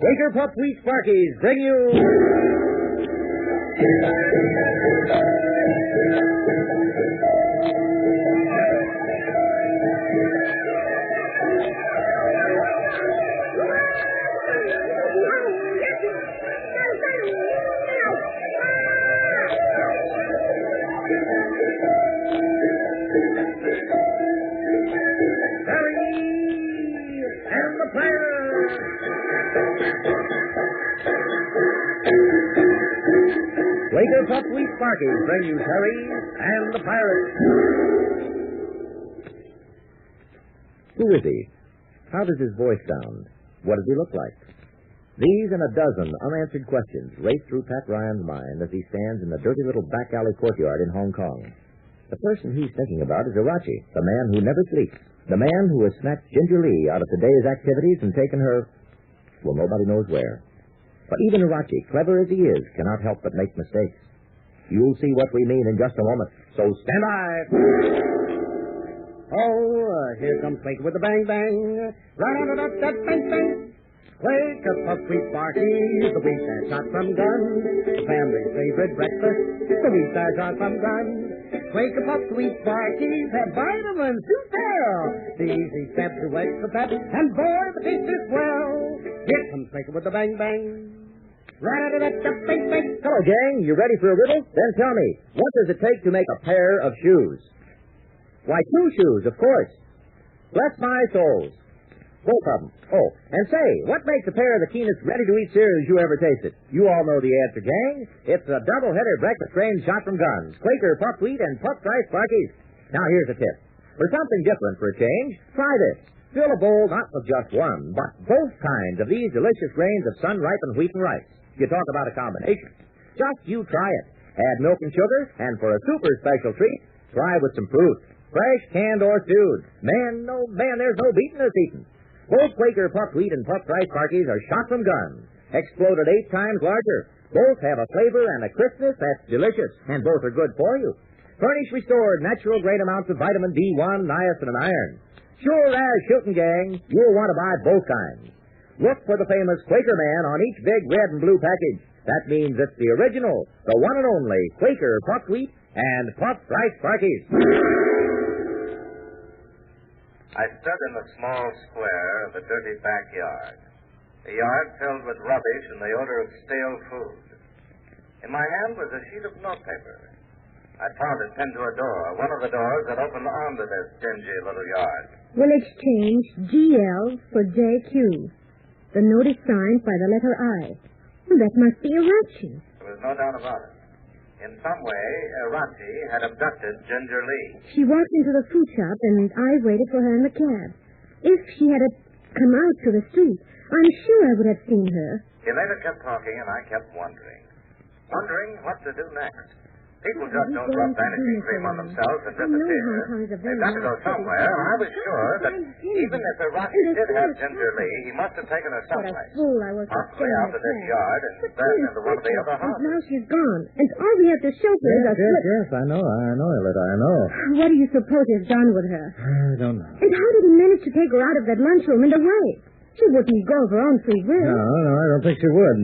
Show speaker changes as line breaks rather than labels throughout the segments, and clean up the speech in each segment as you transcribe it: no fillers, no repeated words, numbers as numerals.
Quaker Pup Wheat Sparkies bring you... Quaker Pup Wheat Sparkies bring you Terry and the Pirates. Who is he? How does his voice sound? What does he look like? These and a dozen unanswered questions race through Pat Ryan's mind as he stands in the dirty little back alley courtyard in Hong Kong. The person he's thinking about is Irachi, the man who never sleeps, the man who has snatched Ginger Lee out of today's activities and taken her, well, nobody knows where. But even Irachi, clever as he is, cannot help but make mistakes. You'll see what we mean in just a moment, so stand by. Here comes Quaker with the bang-bang. Bang-bang. Quaker Pup Wheat Sparkies, the wheat that's shot from guns. The family's favorite breakfast, the wheat that's shot from guns. Quaker Pup Wheat Sparkies have vitamins to tell. The easy step to extra pep, and boy, the taste is swell. Here comes Quaker with the bang-bang. Hello, gang. You ready for a riddle? Then tell me, what does it take to make a pair of shoes? Why, 2 shoes, of course. Bless my souls. Both of them. Oh, and say, what makes a pair of the keenest ready-to-eat cereals you ever tasted? You all know the answer, gang. It's a double-header breakfast grain shot from guns. Quaker Pup Wheat and Pup Rice Sparkies. Now, here's a tip. For something different for a change, try this. Fill a bowl not with just one, but both kinds of these delicious grains of sun-ripened wheat and rice. You talk about a combination. Just you try it. Add milk and sugar, and for a super special treat, try with some fruit. Fresh, canned, or stewed. Man, no man, there's no beating this eating. Both Quaker Pup Wheat and Pup Rice Sparkies are shot from guns. Exploded 8 times larger. Both have a flavor and a crispness that's delicious, and both are good for you. Furnish restored natural great amounts of vitamin B1, niacin, and iron. Sure as shooting, gang, you'll want to buy both kinds. Look for the famous Quaker man on each big red and blue package. That means it's the original, the one and only Quaker Pup Wheat and Pup Rice Sparkies.
I stood in the small square of the dirty backyard. The yard filled with rubbish and the odor of stale food. In my hand was a sheet of notepaper. I found it pinned to a door, one of the doors that opened onto this dingy little yard.
Will exchange GL for JQ. The note is signed by the letter I. Well, that must be Irachi.
There was no doubt about it. In some way, Irachi had abducted Ginger Lee.
She walked into the food shop, and I waited for her in the cab. If she had come out to the street, I'm sure I would have seen her.
He later kept talking, and I kept wondering what to do next. People just don't rub vanishing cream on themselves and disappear. They've got to go somewhere. I was sure that even if Irachi did have Ginger Lee, he must have taken her someplace.
What a fool I was.
Possibly out of this yard and then into one of the other houses.
Now she's gone, and all we have to show for is a slip.
Yes, I know, Elita, I know.
What do you suppose is done with her?
I don't know.
And how did he manage to take her out of that lunchroom and away? She wouldn't go of her own free will.
No, I don't think she would.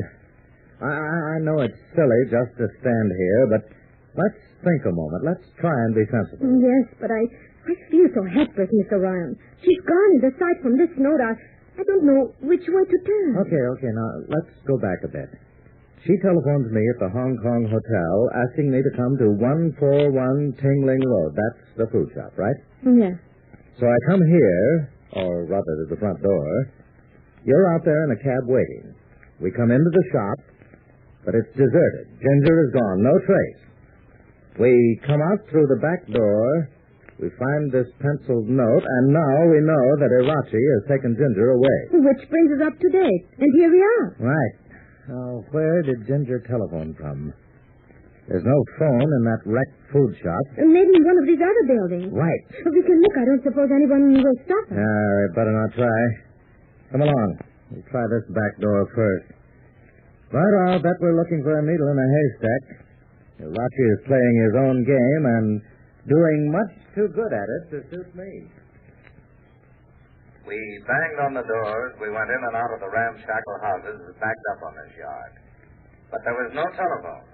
I know it's silly just to stand here, but let's think a moment. Let's try and be sensible.
Yes, but I feel so helpless, Mr. Ryan. She's gone, and aside from this note, I don't know which way to turn.
Okay, now, let's go back a bit. She telephones me at the Hong Kong Hotel asking me to come to 141 Tingling Road. That's the food shop, right?
Yes.
So I come here, or rather to the front door. You're out there in a cab waiting. We come into the shop, but it's deserted. Ginger is gone, no trace. We come out through the back door, we find this penciled note, and now we know that Irachi has taken Ginger away.
Which brings us up to date, and here we are.
Right. Now, where did Ginger telephone from? There's no phone in that wrecked food shop.
Maybe in one of these other buildings.
Right.
But we can look. I don't suppose anyone will stop us.
We better not try. Come along. We'll try this back door first. Right, I'll bet we're looking for a needle in a haystack. Irachi is playing his own game and doing much too good at it to suit me.
We banged on the doors. We went in and out of the ramshackle houses that backed up on this yard. But there was no telephone.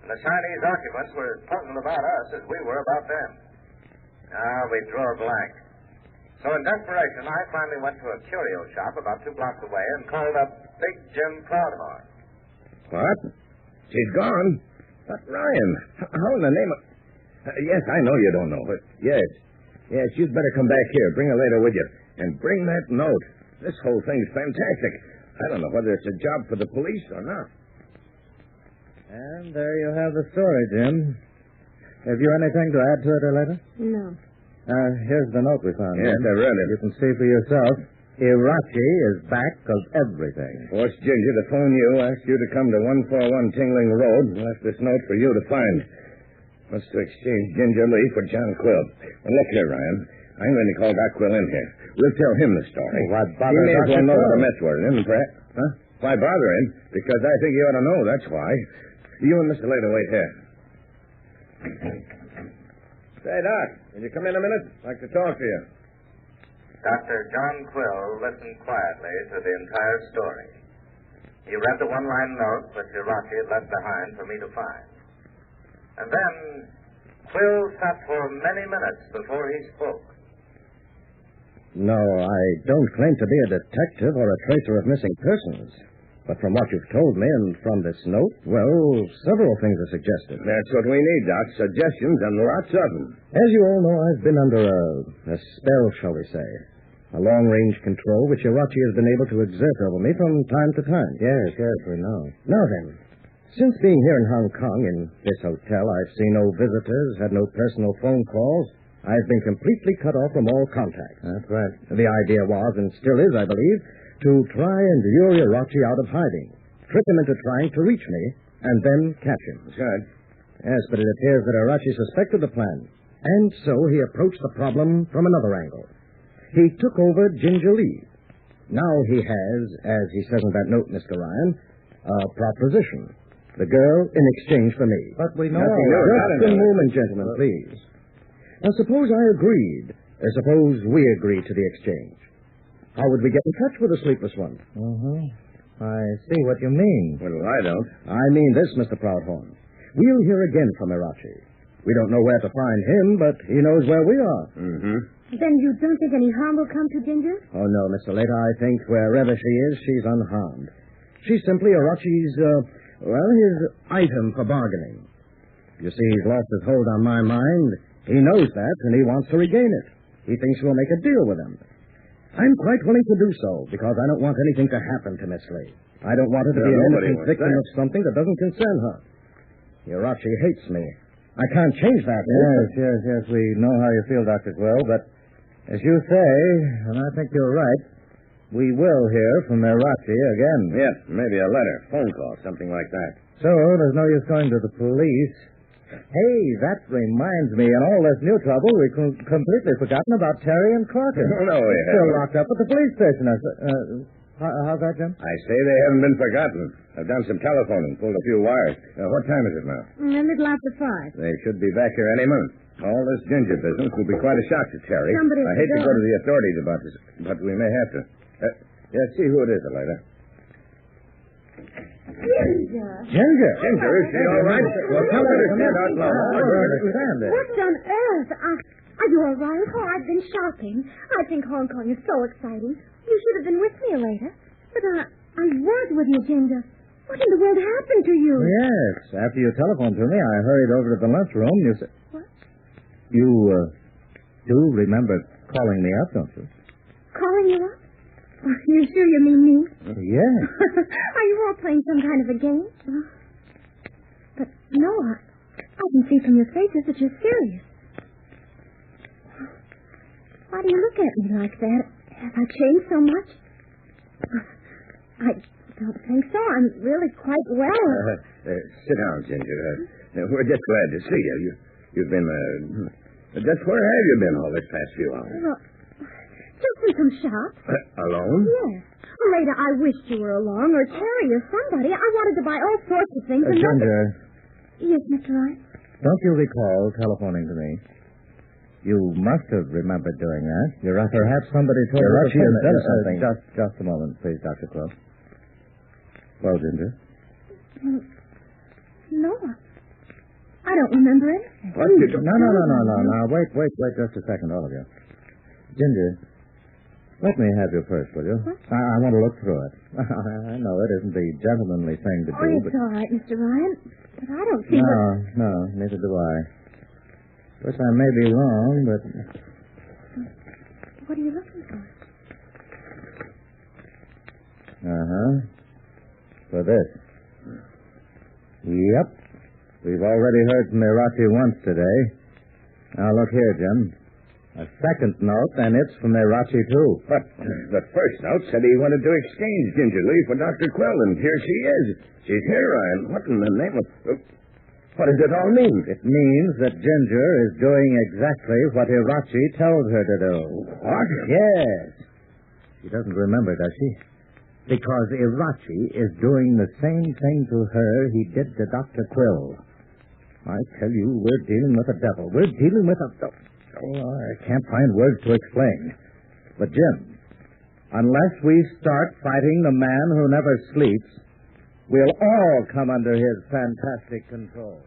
And the Chinese occupants were as puzzled about us as we were about them. We drew a blank. So in desperation, I finally went to a curio shop about 2 blocks away and called up Big Jim Proudhorn.
What? She's gone? But, Ryan, how in the name of... yes, I know you don't know, but yes. Yes, you'd better come back here. Bring her later with you. And bring that note. This whole thing's fantastic. I don't know whether it's a job for the police or not.
And there you have the story, Jim. Have you anything to add to it, Aletta?
No.
Here's the note we found.
Yes, I read it.
You can see for yourself. Irachi is back of everything.
Forced Ginger to phone you, asked you to come to 141 Tingling Road, and left this note for you to find. Wants to exchange Ginger Lee for John Quill. And look here, Ryan. I'm going to call Doc Quill in here. We'll tell him the story.
Why bother
He may as well
Dr.
know what
Quill?
the mess were in, perhaps. Huh? Why bother him? Because I think he ought to know, that's why. You and Mr. Later wait here. Say, Doc, can you come in a minute? I'd like to talk to you.
Dr. John Quill listened quietly to the entire story. He read the one-line note which Irachi had left behind for me to find. And then Quill sat for many minutes before he spoke.
No, I don't claim to be a detective or a tracer of missing persons. But from what you've told me and from this note, well, several things are suggested.
That's what we need, Doc. Suggestions and lots of them.
As you all know, I've been under a spell, shall we say. A long-range control which Irachi has been able to exert over me from time to time. Yes, we know. Now then, since being here in Hong Kong, in this hotel, I've seen no visitors, had no personal phone calls. I've been completely cut off from all contact. That's right. The idea was, and still is, I believe, to try and lure Irachi out of hiding, trick him into trying to reach me, and then catch him.
That's right.
Yes, but it appears that Irachi suspected the plan, and so he approached the problem from another angle. He took over Ginger Lee. Now he has, as he says in that note, Mr. Ryan, a proposition. The girl in exchange for me. But we know... Just a moment, gentlemen, please. Now, suppose I agreed. Suppose we agreed to the exchange. How would we get in touch with the sleepless one? I see what you mean.
Well, I don't.
I mean this, Mr. Proudhorn. We'll hear again from Irachi. We don't know where to find him, but he knows where we are.
Then you don't think any harm will come to Ginger?
Oh, no, Mr. Later. I think wherever she is, she's unharmed. She's simply Irachi's, his item for bargaining. You see, he's lost his hold on my mind. He knows that, and he wants to regain it. He thinks we'll make a deal with him. I'm quite willing to do so, because I don't want anything to happen to Miss Lee. I don't want her to be an innocent victim of something that doesn't concern her. Irachi hates me. I can't change that. Yes. We know how you feel, Dr. Quill, but as you say, and I think you're right, we will hear from Irachi again.
Yes, maybe a letter, phone call, something like that.
So, there's no use going to the police. Hey, that reminds me, in all this new trouble, we completely forgotten about Terry and Carpenter.
No, we haven't.
Still locked up at the police station. How's that, Jim?
I say they haven't been forgotten. I've done some telephoning, pulled a few wires. What time is it now?
A little after 5.
They should be back here any minute. All this Ginger business will be quite a shock to Terry.
Somebody
I hate to go to the authorities about this, but we may have to. See who it is, Aletta.
Ginger.
Ginger, is she all right? Well, tell her to stand out loud.
What on earth? Are you all right? Oh, I've been shopping. I think Hong Kong is so exciting. You should have been with me later. But I was with you, Ginger. What in the world happened to you?
Yes. After you telephoned to me, I hurried over to the lunchroom. You said...
What?
You do remember calling me up, don't you?
Calling you up? Oh, you sure you mean me?
Yes.
Are you all playing some kind of a game? But no, I can see from your faces that you're serious. Why do you look at me like that? Have I changed so much? I don't think so. I'm really quite well.
Sit down, Ginger. We're just glad to see you. You've been, just where have you been all this past few hours?
Well, just in some shops.
Alone?
Yes. Later, I wished you were along, or Terry, or somebody. I wanted to buy all sorts of things.
Ginger.
Yes, Mr. Wright?
Don't you recall telephoning to me? You must have remembered doing that. Perhaps somebody told you to say something. Just a moment, please, Dr. Quill. Well, Ginger?
No, I don't remember anything.
What did you... No. Wait just a second, all of you. Ginger, let me have your purse, will you?
What?
I want to look through it. I know it isn't the gentlemanly thing to do,
It's all right, Mr. Ryan. But I don't see
No, neither do I. Of course, I may be wrong, but...
What are you looking for?
For this. Yep. We've already heard from Irachi once today. Now, look here, Jim. A second note, and it's from Irachi, too.
But the first note said he wanted to exchange Ginger Lee for Dr. Quill, and here she is. She's here, Ryan. What in the name of... What does it all mean?
It means that Ginger is doing exactly what Irachi tells her to do.
What?
Yes. She doesn't remember, does she? Because Irachi is doing the same thing to her he did to Dr. Quill. I tell you, we're dealing with a devil. We're dealing with a... Oh, I can't find words to explain. But, Jim, unless we start fighting the man who never sleeps, we'll all come under his fantastic control.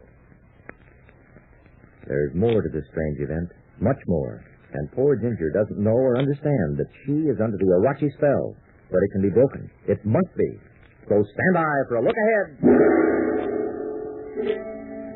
There's more to this strange event, much more. And poor Ginger doesn't know or understand that she is under the Irachi spell. But it can be broken. It must be. So stand by for a look ahead.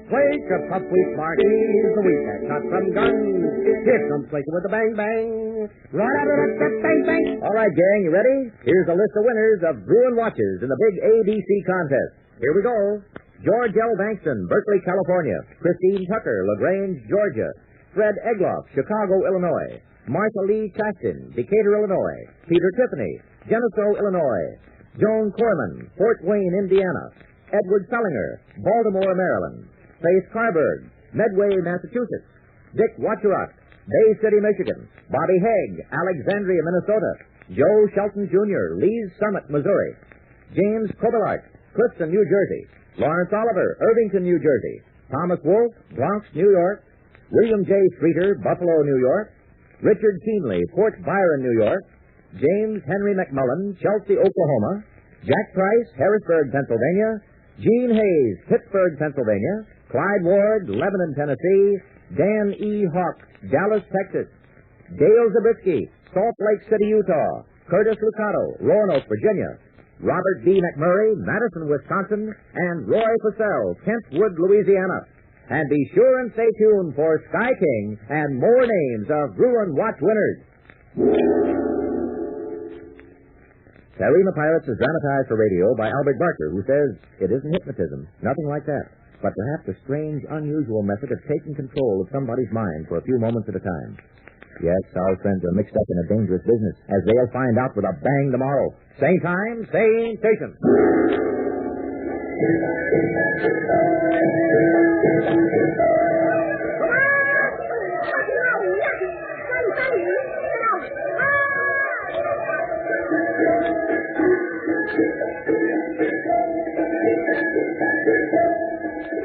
Wake up, up, wheat Marquis, the wheat that shot from guns. Here comes Slater with a bang-bang. Bang-bang. All right, gang, you ready? Here's a list of winners of Bruin watches in the big ABC contest. Here we go. George L. Bankston, Berkeley, California. Christine Tucker, LaGrange, Georgia. Fred Egloff, Chicago, Illinois. Martha Lee Chaston, Decatur, Illinois. Peter Tiffany, Geneseo, Illinois. Joan Corman, Fort Wayne, Indiana. Edward Fellinger, Baltimore, Maryland. Faith Carberg, Medway, Massachusetts. Dick Watcherock, Bay City, Michigan. Bobby Haig, Alexandria, Minnesota. Joe Shelton Jr., Lee's Summit, Missouri. James Kobilart, Clifton, New Jersey. Lawrence Oliver, Irvington, New Jersey. Thomas Wolfe, Bronx, New York. William J. Streeter, Buffalo, New York. Richard Keenley, Fort Byron, New York. James Henry McMullen, Chelsea, Oklahoma. Jack Price, Harrisburg, Pennsylvania. Gene Hayes, Pittsburgh, Pennsylvania. Clyde Ward, Lebanon, Tennessee. Dan E. Hawk, Dallas, Texas. Dale Zabriskie, Salt Lake City, Utah. Curtis Lucado, Roanoke, Virginia. Robert D. McMurray, Madison, Wisconsin. And Roy Purcell, Kentwood, Louisiana. And be sure and stay tuned for Sky King and more names of Bruin Watch winners. Terry and the Pirates is dramatized for radio by Albert Barker, who says it isn't hypnotism, nothing like that, but perhaps a strange, unusual method of taking control of somebody's mind for a few moments at a time. Yes, our friends are mixed up in a dangerous business, as they'll find out with a bang tomorrow. Same time, same station.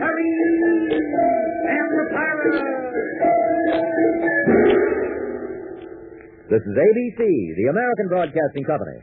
Harry and the Pirates. This is ABC, the American Broadcasting Company.